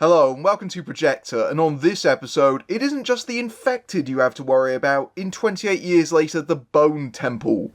Hello and welcome to Projector, and on this episode, it isn't just the infected you have to worry about. In 28 years later, the Bone Temple.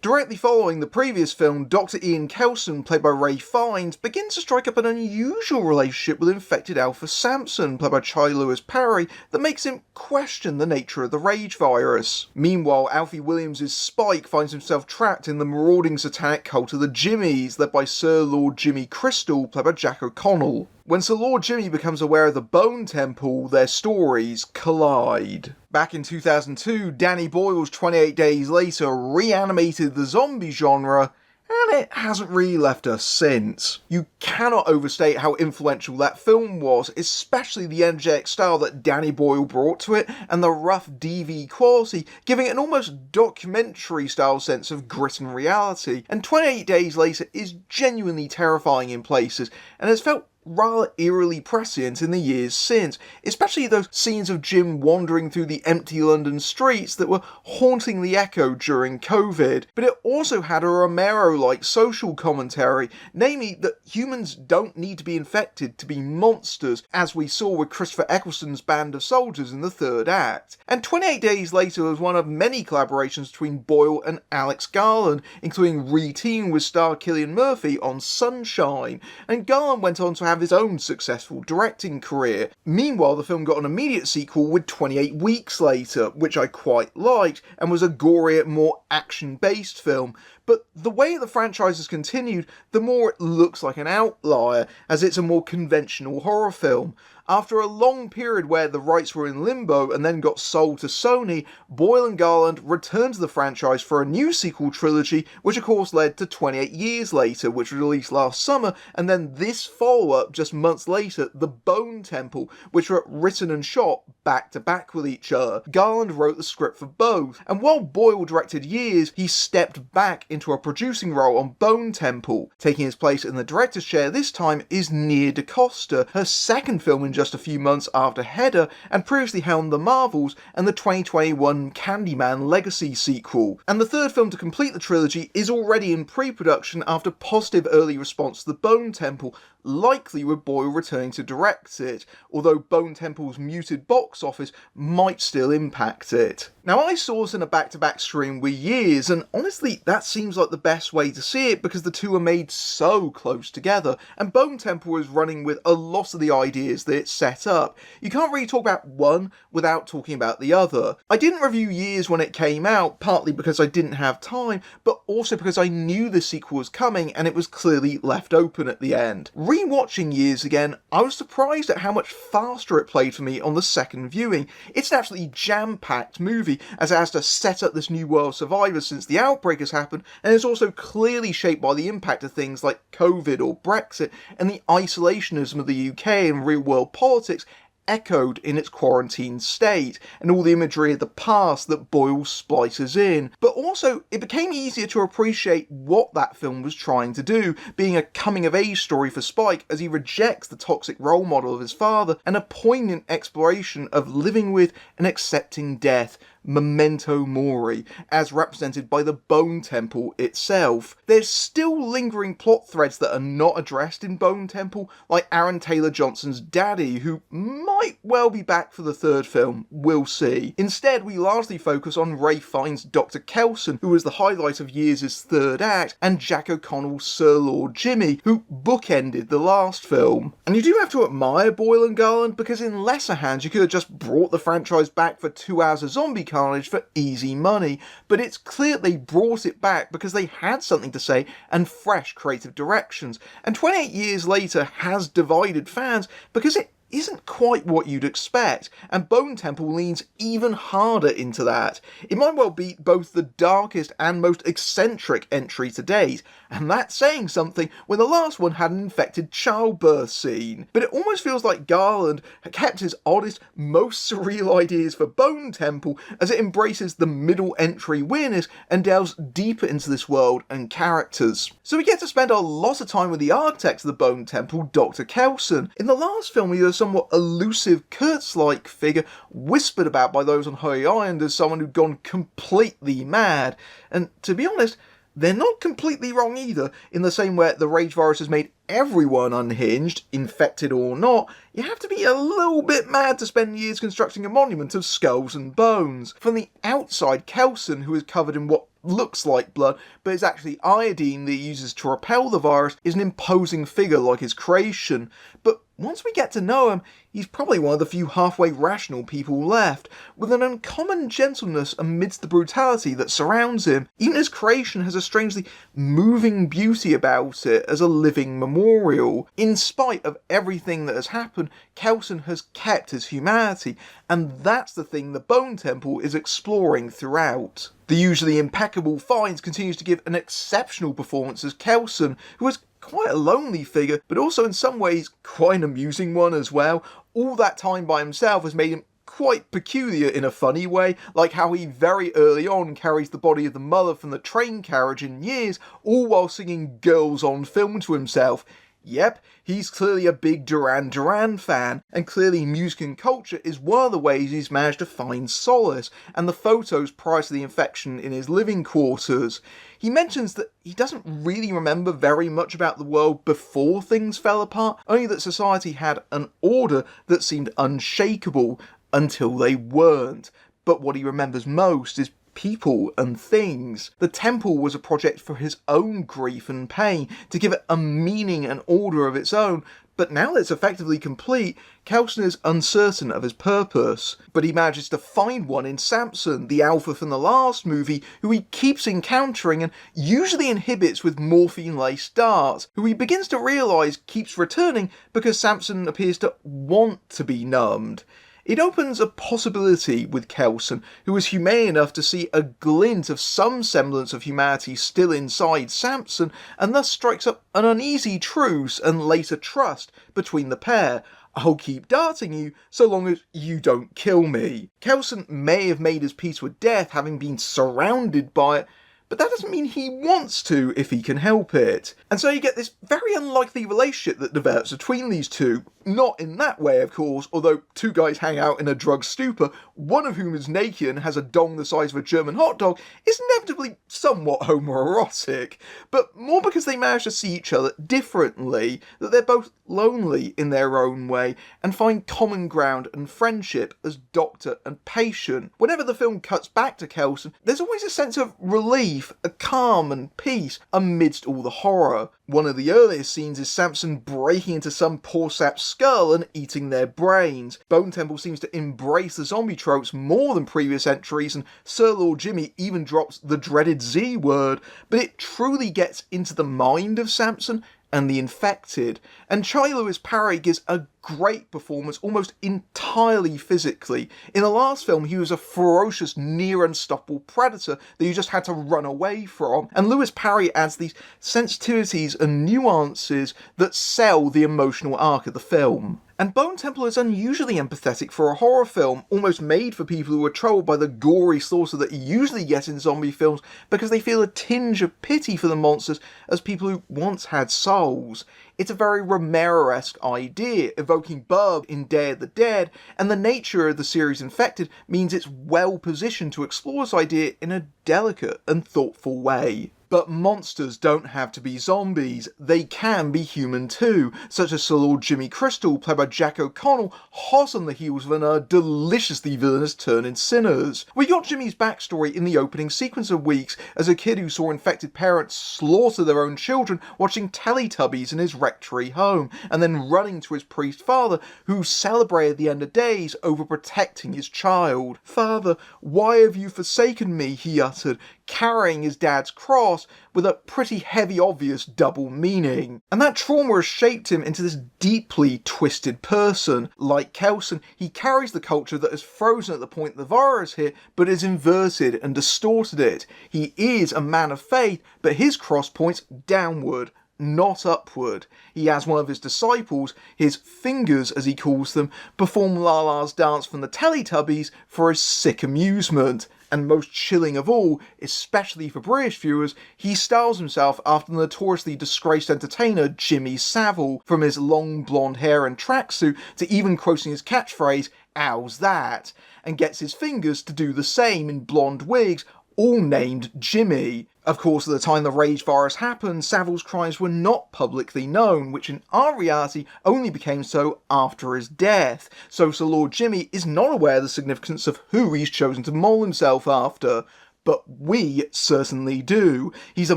Directly following the previous film, Dr. Ian Kelson, played by Ray Fiennes, begins to strike up an unusual relationship with infected Alpha Sampson, played by Chai Lewis Parry, that makes him question the nature of the rage virus. Meanwhile, Alfie Williams' Spike finds himself trapped in the marauding satanic cult of the Jimmies, led by Sir Lord Jimmy Crystal, played by Jack O'Connell. When Sir Lord Jimmy becomes aware of the Bone Temple, their stories collide. Back in 2002, Danny Boyle's 28 Days Later reanimated the zombie genre, and it hasn't really left us since. You cannot overstate how influential that film was, especially the energetic style that Danny Boyle brought to it, and the rough DV quality, giving it an almost documentary-style sense of grit and reality. And 28 Days Later is genuinely terrifying in places, and has felt rather eerily prescient in the years since, especially those scenes of Jim wandering through the empty London streets that were hauntingly echoed during COVID. But it also had a Romero-like social commentary, namely that humans don't need to be infected to be monsters, as we saw with Christopher Eccleston's band of soldiers in the third act. And 28 Days Later was one of many collaborations between Boyle and Alex Garland, including re-teaming with star Cillian Murphy on Sunshine, and Garland went on to have his own successful directing career. Meanwhile, the film got an immediate sequel with 28 Weeks Later, which I quite liked, and was a gorier, more action-based film. But the way the franchise has continued, the more it looks like an outlier, as it's a more conventional horror film. After a long period where the rights were in limbo and then got sold to Sony, Boyle and Garland returned to the franchise for a new sequel trilogy, which of course led to 28 Years Later, which was released last summer, and then this follow-up just months later, The Bone Temple, which were written and shot back to back with each other. Garland wrote the script for both, and while Boyle directed Years, he stepped back into a producing role on Bone Temple. Taking his place in the director's chair this time is Nia DaCosta, her second film in just a few months after Header, and previously helmed The Marvels and the 2021 Candyman Legacy sequel. And the third film to complete the trilogy is already in pre-production after positive early response to The Bone Temple, likely with Boyle returning to direct it, although Bone Temple's muted box office might still impact it. Now, I saw this in a back-to-back stream with Years, and honestly that seems like the best way to see it because the two are made so close together, and Bone Temple is running with a lot of the ideas that it set up. You can't really talk about one without talking about the other. I didn't review Years when it came out, partly because I didn't have time, but also because I knew the sequel was coming and it was clearly left open at the end. Rewatching Years again, I was surprised at how much faster it played for me on the second viewing. It's an absolutely jam-packed movie, as it has to set up this new world of survivors since the outbreak has happened, and is also clearly shaped by the impact of things like COVID or Brexit, and the isolationism of the UK and real-world politics echoed in its quarantine state, and all the imagery of the past that Boyle splices in. But also, it became easier to appreciate what that film was trying to do, being a coming-of-age story for Spike as he rejects the toxic role model of his father, and a poignant exploration of living with and accepting death, memento mori, as represented by the Bone Temple itself. There's still lingering plot threads that are not addressed in Bone Temple, like Aaron Taylor-Johnson's daddy, who might well be back for the third film, we'll see. Instead, we largely focus on Ray Fiennes' Dr. Kelson, who was the highlight of Years' third act, and Jack O'Connell's Sir Lord Jimmy, who bookended the last film. And you do have to admire Boyle and Garland, because in lesser hands you could have just brought the franchise back for 2 hours of zombie carnage for easy money, but it's clear they brought it back because they had something to say and fresh creative directions. And 28 Years Later has divided fans because it isn't quite what you'd expect, and Bone Temple leans even harder into that. It might well be both the darkest and most eccentric entry to date, and that's saying something when the last one had an infected childbirth scene. But it almost feels like Garland kept his oddest, most surreal ideas for Bone Temple as it embraces the middle entry weirdness and delves deeper into this world and characters. So we get to spend a lot of time with the architect of the Bone Temple, Dr. Kelson. In the last film, he was a somewhat elusive, Kurtz-like figure whispered about by those on Holy Island as someone who'd gone completely mad. And to be honest, they're not completely wrong either. In the same way the rage virus has made everyone unhinged, infected or not, you have to be a little bit mad to spend years constructing a monument of skulls and bones. From the outside, Kelson, who is covered in what looks like blood, but is actually iodine that he uses to repel the virus, is an imposing figure like his creation. But once we get to know him, he's probably one of the few halfway rational people left, with an uncommon gentleness amidst the brutality that surrounds him. Even his creation has a strangely moving beauty about it as a living memorial. In spite of everything that has happened, Kelson has kept his humanity, and that's the thing the Bone Temple is exploring throughout. The usually impeccable Fiennes continues to give an exceptional performance as Kelson, who is quite a lonely figure, but also in some ways quite an amusing one as well. All that time by himself has made him quite peculiar in a funny way, like how he very early on carries the body of the mother from the train carriage in years, all while singing Girls on Film to himself. Yep, he's clearly a big Duran Duran fan, and clearly music and culture is one of the ways he's managed to find solace, and the photos prior to the infection in his living quarters. He mentions that he doesn't really remember very much about the world before things fell apart, only that society had an order that seemed unshakable until they weren't. But what he remembers most is people and things. The temple was a project for his own grief and pain, to give it a meaning and order of its own, but now that it's effectively complete, Kelson is uncertain of his purpose. But he manages to find one in Samson, the alpha from the last movie, who he keeps encountering and usually inhibits with morphine-laced darts, who he begins to realise keeps returning because Samson appears to want to be numbed. It opens a possibility with Kelson, who is humane enough to see a glint of some semblance of humanity still inside Samson, and thus strikes up an uneasy truce and later trust between the pair. I'll keep darting you so long as you don't kill me. Kelson may have made his peace with death, having been surrounded by it, but that doesn't mean he wants to if he can help it. And so you get this very unlikely relationship that develops between these two. Not in that way, of course, although two guys hang out in a drug stupor, one of whom is naked and has a dong the size of a German hot dog, is inevitably somewhat homoerotic, but more because they manage to see each other differently, that they're both lonely in their own way, and find common ground and friendship as doctor and patient. Whenever the film cuts back to Kelson, there's always a sense of relief, a calm and peace amidst all the horror. One of the earliest scenes is Samson breaking into some poor sap's skull and eating their brains. Bone Temple seems to embrace the zombie tropes more than previous entries, and Sir Lord Jimmy even drops the dreaded Z word, but it truly gets into the mind of Samson and the infected. And Charlie Lewis Parry gives a great performance almost entirely physically. In the last film, he was a ferocious, near unstoppable predator that you just had to run away from. And Lewis Parry adds these sensitivities and nuances that sell the emotional arc of the film. And Bone Temple is unusually empathetic for a horror film, almost made for people who are troubled by the gory slaughter that you usually get in zombie films, because they feel a tinge of pity for the monsters as people who once had souls. It's a very Romero-esque idea, evoking Burb in Day of the Dead, and the nature of the series Infected means it's well positioned to explore this idea in a delicate and thoughtful way. But monsters don't have to be zombies, they can be human too, such as Sir Lord Jimmy Crystal, played by Jack O'Connell, hot on the heels of a deliciously villainous turn in Sinners. We got Jimmy's backstory in the opening sequence of Weeks, as a kid who saw infected parents slaughter their own children watching Teletubbies in his rectory home, and then running to his priest father, who celebrated the end of days over protecting his child. "Father, why have you forsaken me?" he uttered, carrying his dad's cross with a pretty heavy obvious double meaning. And that trauma has shaped him into this deeply twisted person. Like Kelson, he carries the culture that is frozen at the point the virus hit, but is inverted and distorted it. He is a man of faith, but his cross points downward, not upward. He has one of his disciples, his fingers as he calls them, perform Lala's dance from the Teletubbies for his sick amusement. And most chilling of all, especially for British viewers, he styles himself after the notoriously disgraced entertainer Jimmy Savile, from his long blonde hair and tracksuit to even quoting his catchphrase, "How's that?" and gets his fingers to do the same in blonde wigs, all named Jimmy. Of course, at the time the rage virus happened, Savile's crimes were not publicly known, which in our reality only became so after his death. So Sir Lord Jimmy is not aware of the significance of who he's chosen to maul himself after. But we certainly do. He's a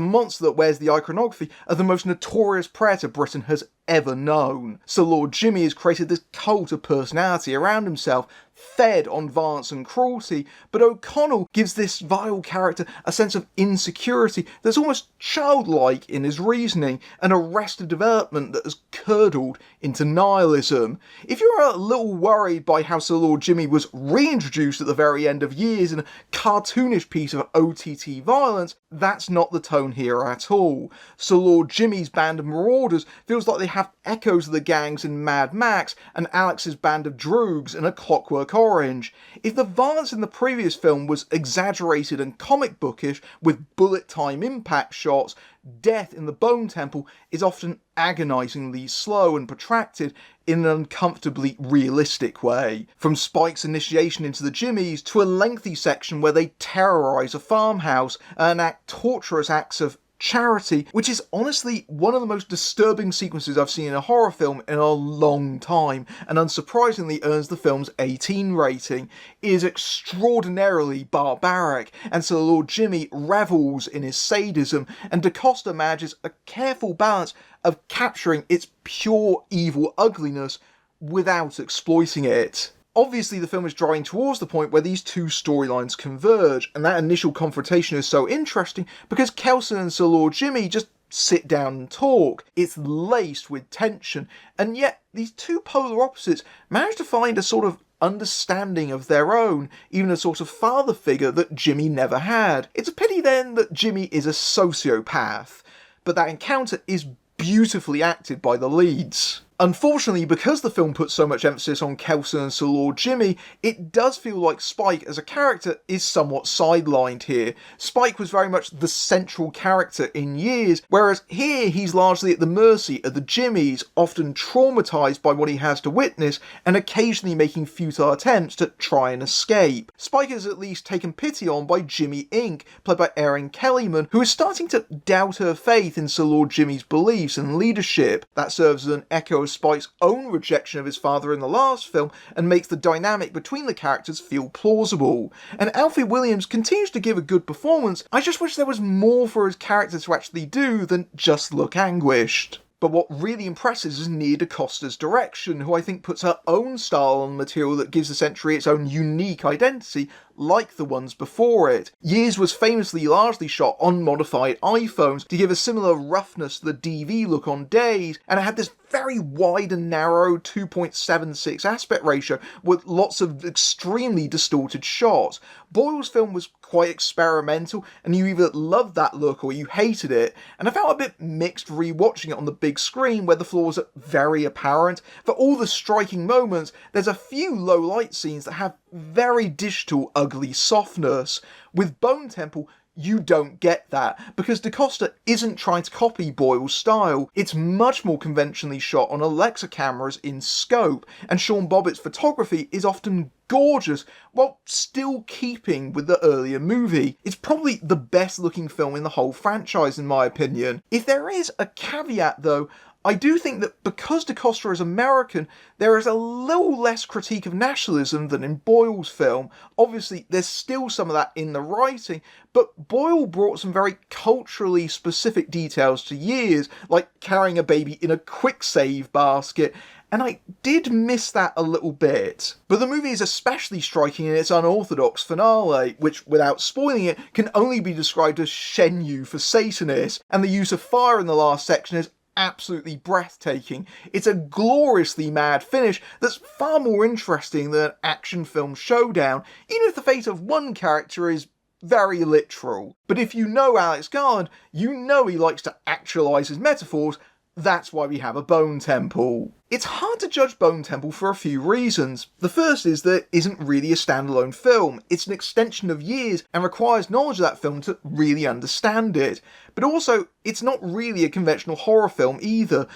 monster that wears the iconography of the most notorious predator Britain has ever known. Sir Lord Jimmy has created this cult of personality around himself, fed on violence and cruelty, but O'Connell gives this vile character a sense of insecurity that's almost childlike in his reasoning, and arrested development that has curdled into nihilism. If you're a little worried by how Sir Lord Jimmy was reintroduced at the very end of Years in a cartoonish piece of OTT violence, that's not the tone here at all. Sir Lord Jimmy's band of marauders feels like they have echoes of the gangs in Mad Max and Alex's band of droogs in A Clockwork Orange. If the violence in the previous film was exaggerated and comic bookish with bullet time impact shots, death in the Bone Temple is often agonisingly slow and protracted in an uncomfortably realistic way. From Spike's initiation into the Jimmies to a lengthy section where they terrorise a farmhouse and enact torturous acts of charity, which is honestly one of the most disturbing sequences I've seen in a horror film in a long time, and unsurprisingly earns the film's 18 rating, is extraordinarily barbaric, and Sir Lord Jimmy revels in his sadism, and DaCosta manages a careful balance of capturing its pure evil ugliness without exploiting it. Obviously, the film is drawing towards the point where these two storylines converge, and that initial confrontation is so interesting because Kelson and Sir Lord Jimmy just sit down and talk. It's laced with tension, and yet these two polar opposites manage to find a sort of understanding of their own, even a sort of father figure that Jimmy never had. It's a pity then that Jimmy is a sociopath, but that encounter is beautifully acted by the leads. Unfortunately, because the film puts so much emphasis on Kelson and Sir Lord Jimmy, it does feel like Spike as a character is somewhat sidelined here. Spike was very much the central character in Years, whereas here he's largely at the mercy of the Jimmies, often traumatised by what he has to witness and occasionally making futile attempts to try and escape. Spike is at least taken pity on by Jimmy Inc., played by Erin Kellyman, who is starting to doubt her faith in Sir Lord Jimmy's beliefs and leadership. That serves as an echo of Spike's own rejection of his father in the last film and makes the dynamic between the characters feel plausible. And Alfie Williams continues to give a good performance. I just wish there was more for his character to actually do than just look anguished. But what really impresses is Nia DaCosta's direction, who I think puts her own style on material that gives the century its own unique identity, like the ones before it. Years was famously largely shot on modified iPhones to give a similar roughness to the DV look on Days, and it had this very wide and narrow 2.76 aspect ratio with lots of extremely distorted shots. Boyle's film was quite experimental, and you either loved that look or you hated it, and I felt a bit mixed rewatching it on the big screen where the flaws are very apparent. For all the striking moments, there's a few low light scenes that have very digital ugly softness. With Bone Temple, you don't get that, because DaCosta isn't trying to copy Boyle's style. It's much more conventionally shot on Alexa cameras in scope, and Sean Bobbitt's photography is often gorgeous, while still keeping with the earlier movie. It's probably the best looking film in the whole franchise in my opinion. If there is a caveat though, I do think that because DaCosta is American, there is a little less critique of nationalism than in Boyle's film. Obviously, there's still some of that in the writing, but Boyle brought some very culturally specific details to Years, like carrying a baby in a quick save basket, and I did miss that a little bit. But the movie is especially striking in its unorthodox finale, which, without spoiling it, can only be described as Shenyu for Satanists, and the use of fire in the last section is absolutely breathtaking. It's a gloriously mad finish that's far more interesting than an action film showdown, even if the fate of one character is very literal. But if you know Alex Garland, you know he likes to actualise his metaphors. That's why we have a Bone Temple. It's hard to judge Bone Temple for a few reasons. The first is that it isn't really a standalone film. It's an extension of years and requires knowledge of that film to really understand it. But also, it's not really a conventional horror film either.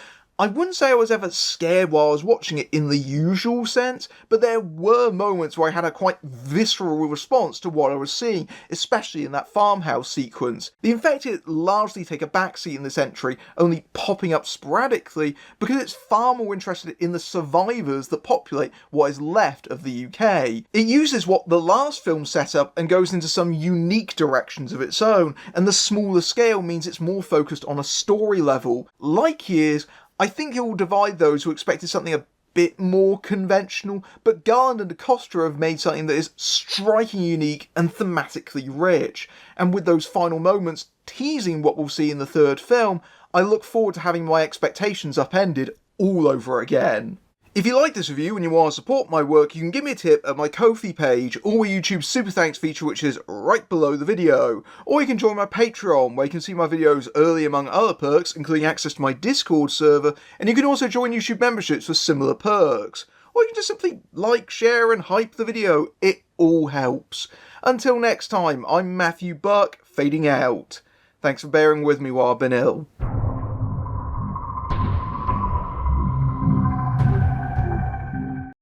I wouldn't say I was ever scared while I was watching it in the usual sense, but there were moments where I had a quite visceral response to what I was seeing, especially in that farmhouse sequence. The infected largely take a backseat in this entry, only popping up sporadically, because it's far more interested in the survivors that populate what is left of the UK. It uses what the last film set up and goes into some unique directions of its own, and the smaller scale means it's more focused on a story level. Like Years, I think it will divide those who expected something a bit more conventional, but Garland and DaCosta have made something that is strikingly unique and thematically rich. And with those final moments teasing what we'll see in the third film, I look forward to having my expectations upended all over again. If you like this review and you want to support my work, you can give me a tip at my Ko-fi page, or my YouTube Super Thanks feature, which is right below the video. Or you can join my Patreon, where you can see my videos early among other perks, including access to my Discord server, and you can also join YouTube memberships for similar perks. Or you can just simply like, share and hype the video. It all helps. Until next time, I'm Matthew Buck, fading out. Thanks for bearing with me while I've been ill.